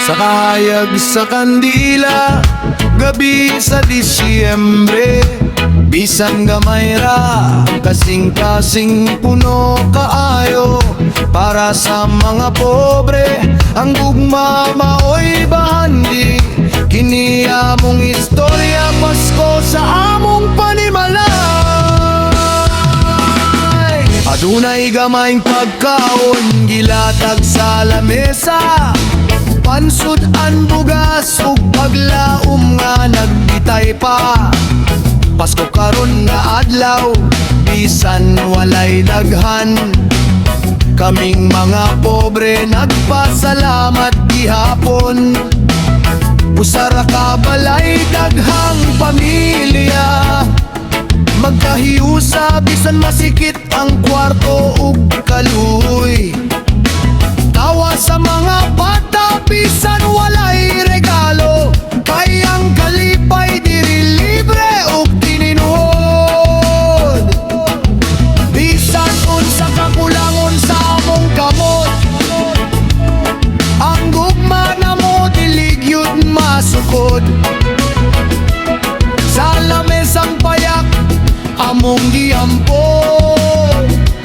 Sa kahayag sa kandila, gabi sa Disyembre, bisan gamay ra, kasing-kasing puno kaayo. Para sa mga pobre, ang gugma maoy bahandi. Kini among istorya, Pasko sa among panimalay. Adunay gamayng pagkaon, gilatag sa lamesa, pansud an bugas ug paglaom nga nagbitay pa. Pasko karon nga adlaw, bisan walay daghan, kaming mga pobre nagpasalamat gihapon. Usara ka balay daghang pamilya, magkahiusa bisan masikit ang kwarto ug kaluoy. Tawa sa mga bata bisan walay regalo, kay ang kalipay diri libre ug tininuod. Bisan unsa kakulangon sa among kamot, ang gugma na mo dilig yun masukod. Sa lamesang payak among giampo,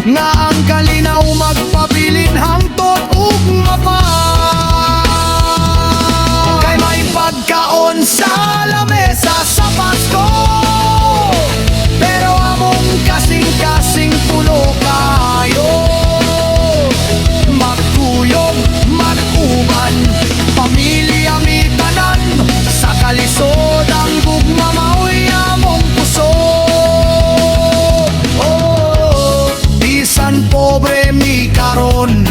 nga ang kalinaw magpabilin hangtod ug mapay. Kay may pagkaon sa lamesa sa Pasko, pero among kasing-kasing puno kayo. Magtuyog, mag-uban, pamilya mi tanan, sa kalisod ang gugma maoy among puso. Bisan pobre mi karon,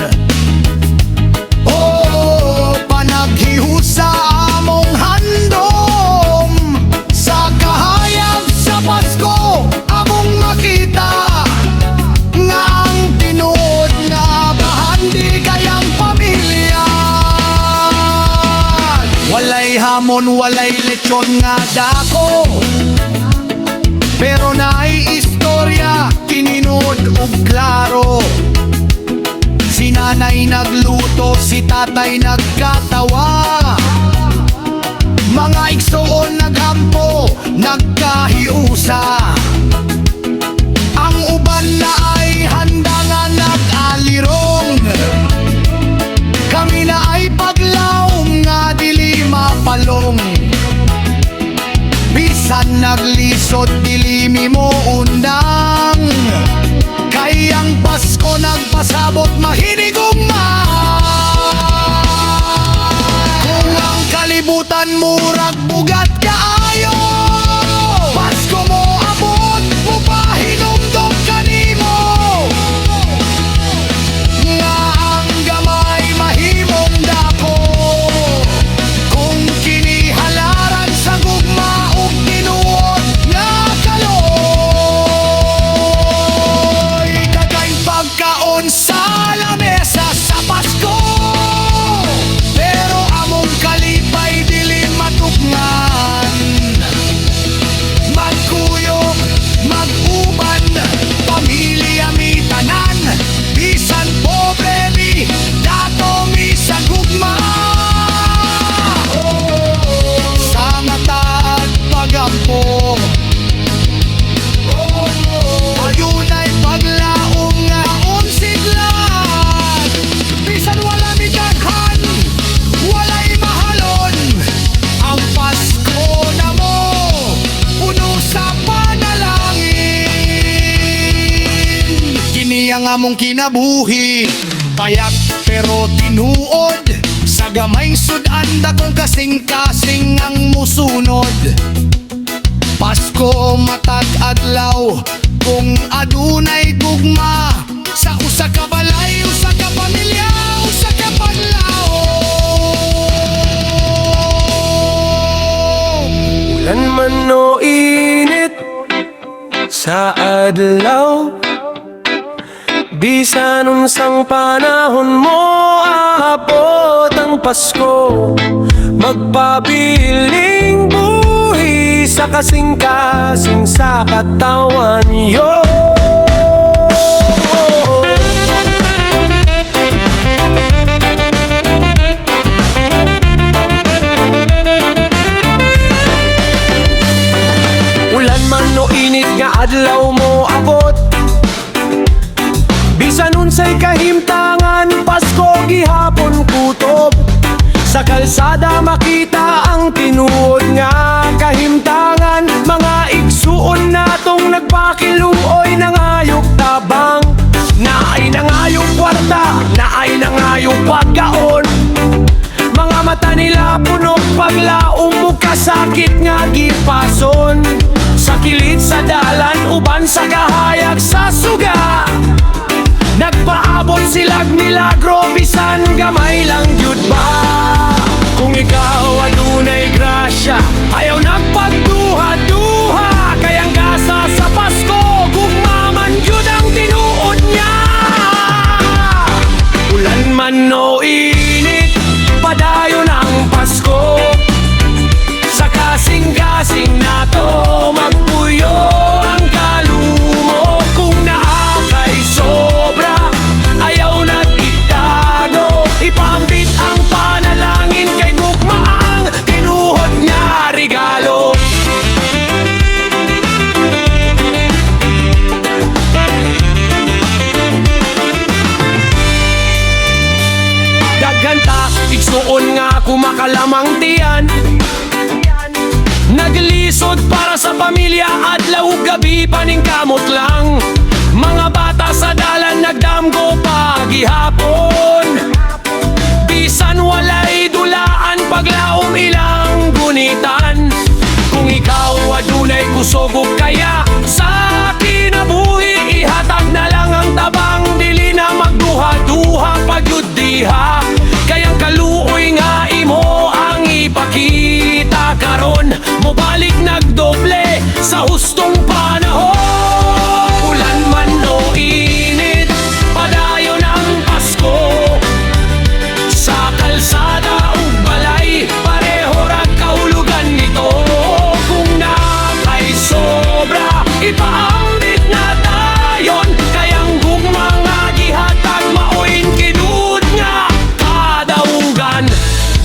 panaghihusa among handom. Sa kahayag sa Pasko among makita, nga ang tinuod nga bahandi kayang pamilya. Walay hamon, walay lechon nga dako, pero naay istorya kininud ug klaro. Si nanay nagluto, si tatay nagkatawa, mga igsoon naghampo, nagkahiusa. Ang uban na ay handa nga nag-alirong, kami na ay paglaom nga dili mapalong. Bisan naglisod dili mi mo undang, kay ang Pasko nagpasabot mahinigugma. Kung ang kalibutan murag bugat kaayo, Pasko mo abot, mupahinumdum kanimo. Nga ang gamay mahimong dako, kung kini halaran sa gugma ug tinuod nga kaloy. Dagayng pagkaon sa lamesa sa Pasko, pero among kalipay dili matukman. Magkuyog, mag-uban, pamilya mi tanan, bisan pobre mi, dato mi sa gugma. Sa mata at pagampo, ayunay paglaom nga unsiglan. Bisan wala mi daghan, walay mahalon, ang Pasko na mo puno sa panalangin. Kini ang among kinabuhi, payak pero tinuod. Sa gamay sudan dakong kasing-kasing ang musunod. Pasko matag adlaw, kung adunay gugma, sa usa ka balay, usa ka pamilya, usa ka paglaom. Ulan man o init sa adlaw, bisan unsang panahon mo aabot ang Pasko. Magpabiling buhi sa kasing-kasing sa katawan yo. adlaw mo abot. Bisan unsay kahimtangan, Pasko gihapon kutob. Sa kalsada makita ang tinuod nga kahimtangan. Mga igsuon natong nagpakiluoy nangayog tabang. Naay nangayog kwarta, naay nangayog pagkaon. Mga mata nila punog paglaom mo kasakit nga gipason. Sa kilid sa dalan, uban sa kahayag sa suga. Nagpaabot silag milagro, bisan gamay lang jud ba. Kung ikaw adunay grasya, ayaw nagpagduha-duha. Kayang gasa sa Pasko, gugmaman jud ang tinuod niya. Ulan man o init, padayon ang Pasko. Sa kasing-kasing nato, magpuyo ang kalumo. Kung naakay sobra, ayaw na't itago. Ipambit ang panalangin kay gugmaang tinuod niya regalo. Daghanta, igsuon nga kumakalamang tiyan. Naglisod para sa pamilya, adlaw gabi paningkamot lang. Mga bata sa dalan nagdamgo pagihapon. Bisan walay dulaan, paglaom ilang gunitan. Kung ikaw adunay kusog ug kaya sa kinabuhi, ihatag na lang ang tabang. Dili na magduha-duha pagyud diha. Kayang kaluoy nga imo ang ipakita karon. Mobalik nagdoble sa hustong panahon. Ulan man o init, padayon ang Pasko. Sa kalsada ug balay, pareho rag kahulugan nito. Kung nakay sobra, ipaambit na dayon. Kayang gugma nga gihatag, maoin kinuod nga kadaugan.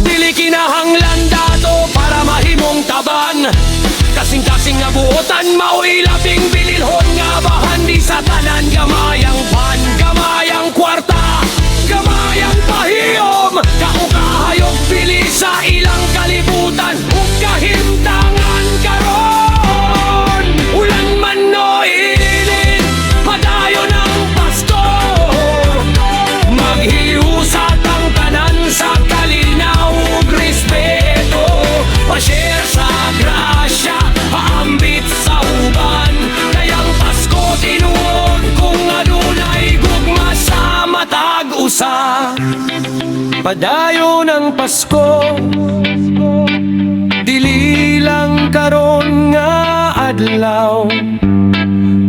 Dili kinahanglan dato para mahimong taban. Kasing-kasing nga buotan, maoy labing bililhon nga bahan. Di sa tanan gamayang pan, gamayang kwarta, gamayang pahiyom. Kaukahayog pili sa ilang kalibutan, ug kahimtangan karon. Ulan man o init, padayon ang Pasko. Maghiusat ang tanan sa kalinaw ug respeto. Pa-share sa grasya, paambit sa uban. Kayang Pasko tinuod kung adunay gugma sa matag usa. Padayon ang Pasko, dili lang karon nga adlaw,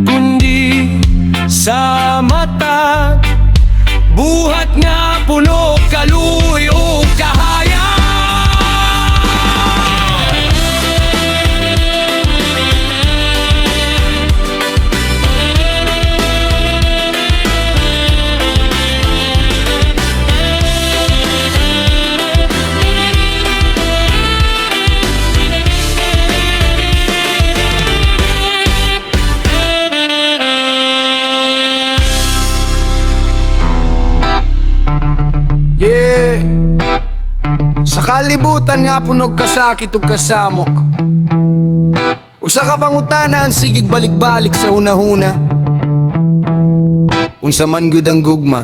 kundi sa mata buhat nga puno kaluoy ug kahayag. Yeah. Sa kalibutan nga punog kasakit ug kasamok. Usa ka pangutana ang sigig balik-balik sa hunahuna. Unsa man gyud ang gugma.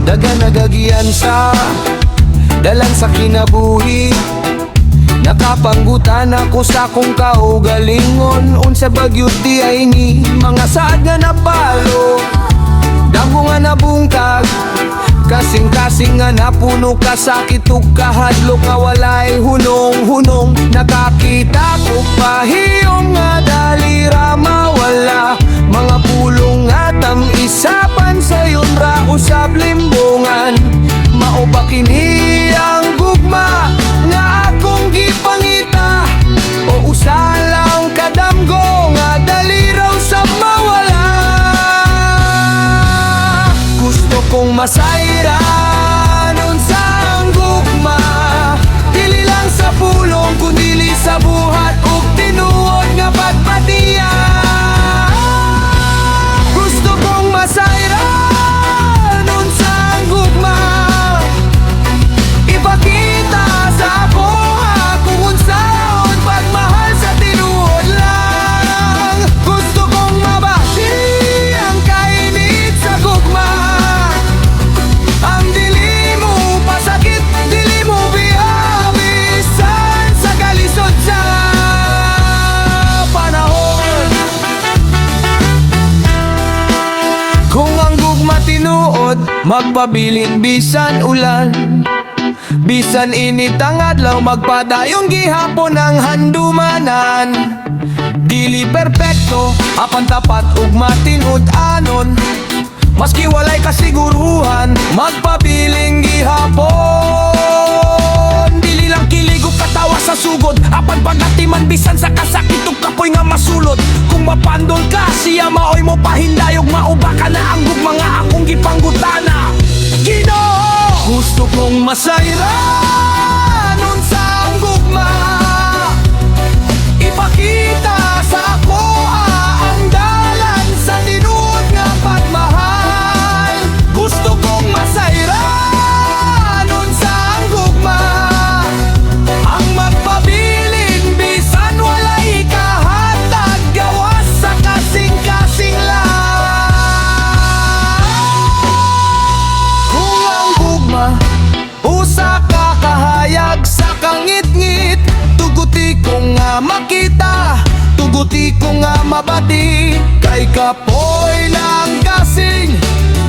Daga nagagiyan sa dalan sa kinabuhi. Nakapanggutan ako sa kong kaugalingon. Unsa bagyod di ay ni mga saad nga napalo. Damo nga nabungkag, kasing-kasing nga napuno kasakit ug kahadlok nga walay hunong-hunong. Nakakita ko pahiyong nga dalira mawala. Mga pulong nga tam-isapan sa yun ra usab limbongan. Mao ba kini ang gugma nga akong gipangita, o usa lang kadamgo nga dali raw sa mawala. Gusto kong masayran magpabilin bisan ulan, bisan init ang adlaw, magpadayong gihapon ang handumanan. Dili perpekto, apan tapat ug matinud-anon, maski walay kasiguruhan, magpabiling gihapon. Dili lang kilig ug katawa sa sugod, apan pagatiman bisan sa kasakit ug kapoy nga masulod. Kung mapandol ka, siya maoy mo pahindayog, mauba ka na ang mga akong gipanggutana. Ginoo, gusto kong masayran unsa ang gugma, ipakita sa ako ang dalan sa tinuod nga pagmahal. Gusto kong masayran unsa ang gugma, ang magpabilin bisan walay kahatag, gawas sa kasing-kasing lang. Kung ang gugma usa ka kahayag sa kangit-ngit, tuguti ko nga makita, tuguti ko nga mabati, kay kapoy ng kasing,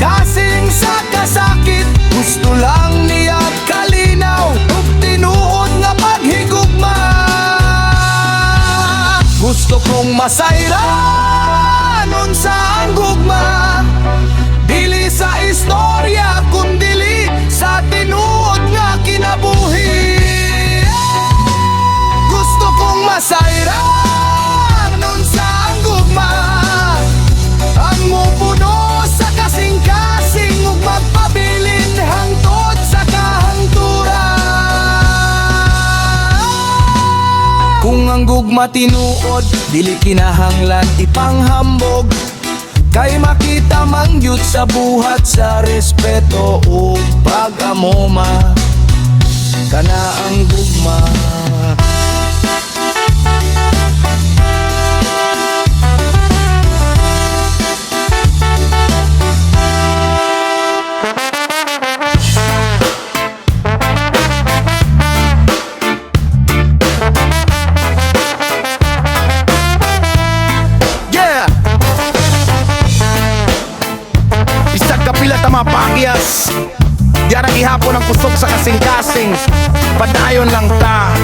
kasing sa kasakit. Gusto lang niya kalinaw ug tinuod nga paghigugma. Gusto kong masayran unsa ang gugma, dili sa istorya kundili sa tinuod nga kinabuhi. Gusto kong masayran unsa ang gugma, ang mupuno sa kasing-kasing ug magpabilin hangtod sa kahangturan. Kung ang gugma tinuod, dili kinahanglan ipanghambog, kay makita mangyud sa buhat sa respeto o pag-amoma, kana ang gugma. Yeah! Bisag kapila ta mga pagyas, diarang ihapon ang kusog sa kasing-kasing, padayon lang ta.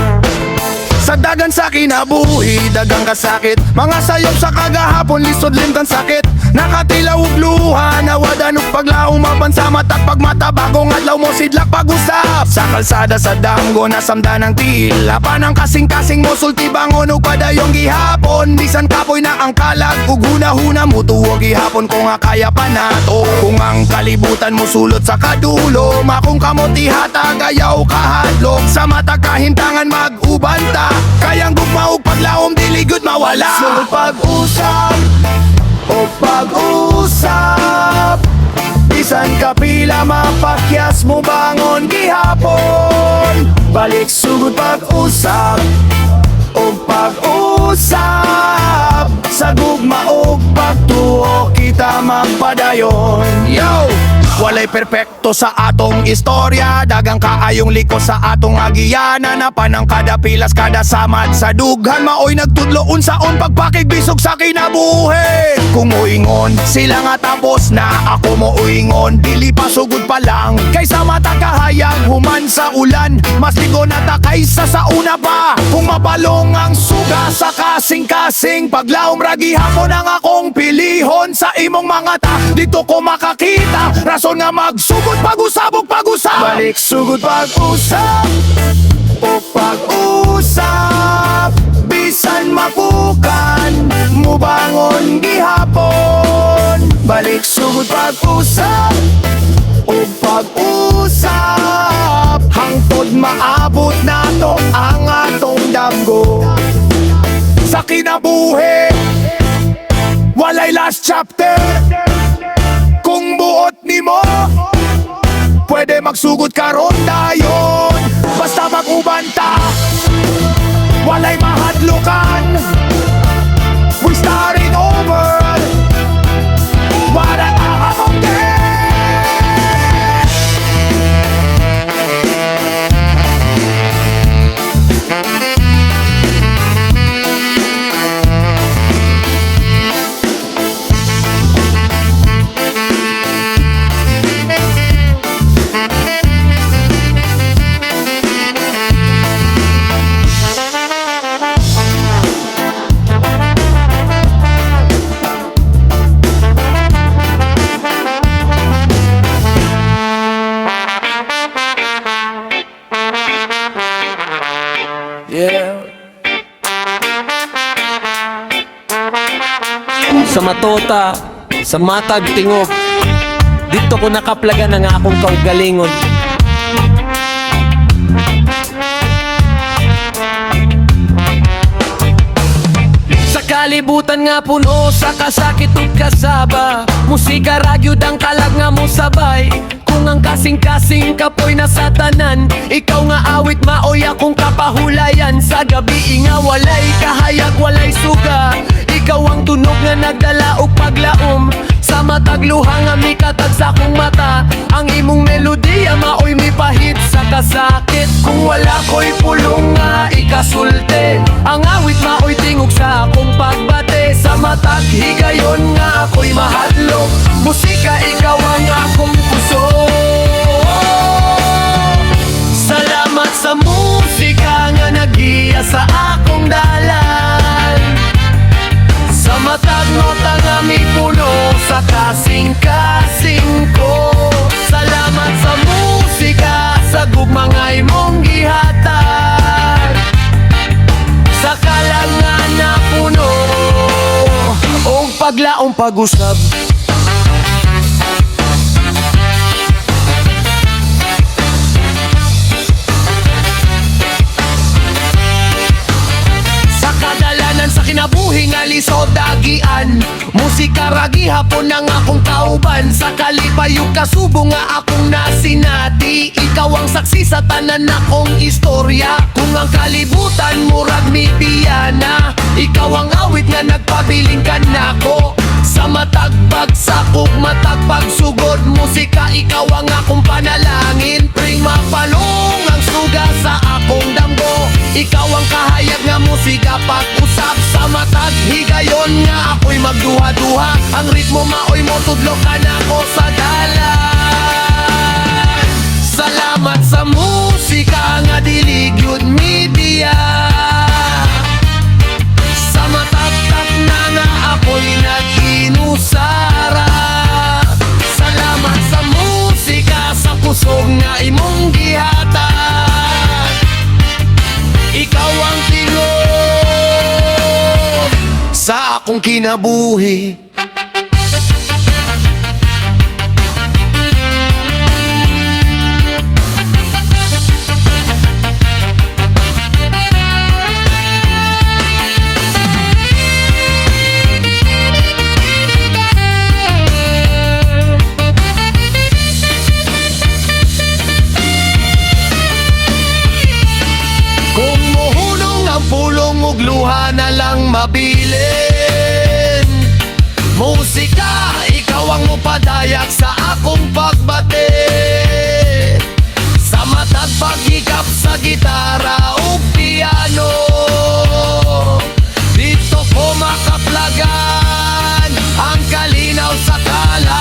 Sa dagan sa kinabuhi, dagang kasakit, mga sayop sa kagahapon, lisod limtan sakit. Nakatilaw ug luha, nawadan ug paglaom, mapansa mata't pagmata, bagong adlaw mo sidlak pag-usap. Sa kalsada sa damgo, nasamdan ang tila, panang kasing-kasing mo sulti bangon ug padayong gihapon. Bisan kapoy na ang kalag ug huna-huna mo tuwag gihapon, kung nga kaya pa nato. Kung ang kalibutan mo sulot sa kadulo, makong kamuti hatag ayaw kahadlok, sa mata kahintangan mag-ubanta, kayang gugma ug paglaom dili gud mawala. So pag-usap o pag-usap, bisan kapila mapakyas mo bangon gihapon, balik sugod pag-usap o pag-usap, sa gugma o pagtuo kita magpadayon. Yo! Walay perpekto sa atong istorya, dagang kaayong liko sa atong agiyanan, na panang kada pilas kada samad sa dughan, maoy nagtudlo unsaon pagpakigbisog sa kinabuhi. Kung muingon sila nga tapos na, ako mo uingon dili pa sugod pa lang, kaysa mata kahayag human sa ulan, mas ligo na ta kaysa sa una pa. Kung mabalong ang suga sa kasing-kasing, paglaom ragi hapon ang akong pilihon, sa imong mga ta dito ko makakita rason nga magsugod pag-usabog pag-usap, balik sugod pag-usap o pag-usap, bisan mapukan mo bangon gihapon, balik sugod pag-usap o pag-usap, hangtod maabot nato ang atong damgo sa kinabuhi. Walay last chapter, kung buot nimo pwede magsugod karon dayon, basta mag-ubanta, walay mahadlukan, we starting over. What an akong sa matota, sa matag tingog. Dito ko nakaplaga ng akong kaugalingon. Sa kalibutan nga puno sa kasakit ug kasaba, musika ragyod ang kalag nga mo sabay. Kung ang kasing-kasing kapoy na sa tanan, ikaw nga awit maoy akong kapahulayan. Sa gabi nga walay kahayag, walay suga, ikaw ang tunog nga nagdala og paglaom. Sa matag luha nga mikatag sa akong mata, ang imong melodiya maoy mipahit sa kasakit. Kung wala ko'y pulong nga ikasulti, ang awit maoy tingog sa akong pagbate. Sa matag higayon nga ako'y mahadlok, musika ikaw ang akong puso. Salamat sa musika nga nagiya sa akong dalan. Sa matag nota nga mipuno sa kasing-kasing ko. Salamat sa musika, sa gugma nga imong gihatag. Sa kalangan na puno og paglaong pag-usab. Sa kinabuhi nga lisod dagian, musika ragi hapon ang akong kauban. Sa kalipayog kasubo nga akong nasinati, ikaw ang saksi sa tanan akong istorya. Kung ang kalibutan murag mi piyana, ikaw ang awit nga nagpabiling ka nako. Sa matag pagsakop, matag pagsugod, musika ikaw ang akong panalangin. Pring mapalong ang suga sa akong damgo, ikaw ang kahayag nga musika pag-usap. Sa matag higayon nga ako'y magduha-duha, ang ritmo maoy mo tudlo ka na ko sa dalan. Salamat sa musika nga diligyod media, sa matagtag na nga ako'y nag-inusara. Salamat sa musika, sa kusog nga imong gihatag, ikaw ang tingog sa akong kinabuhi. Kung mohunong ang pulong ug luha na lang mabilin, musika, ikaw ang mupadayak sa akong pagbate. Sa matag paghikap sa gitara o piano, dito ko makaplagan ang kalinaw sa kalan.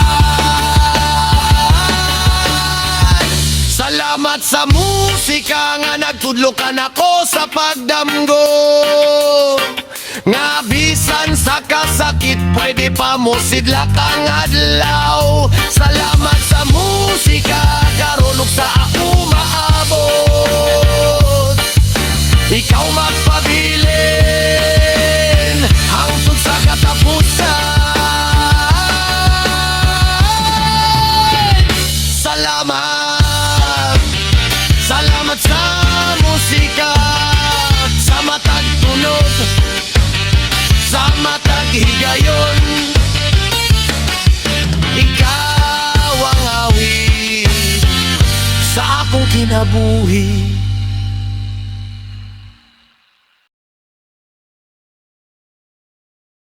Salamat sa musika nga nagtudlokan ako sa pagdamgo, nga bisan sa kasakit pwede pa mo sidla kang adlaw. Salamat sa musika karon ug sa ako maabot, ikaw magpabilin hangtod sa katapusan. Salamat, salamat sa musika, sa matag tunog, sa matag higayon, ikaw ang awit sa akong kinabuhi.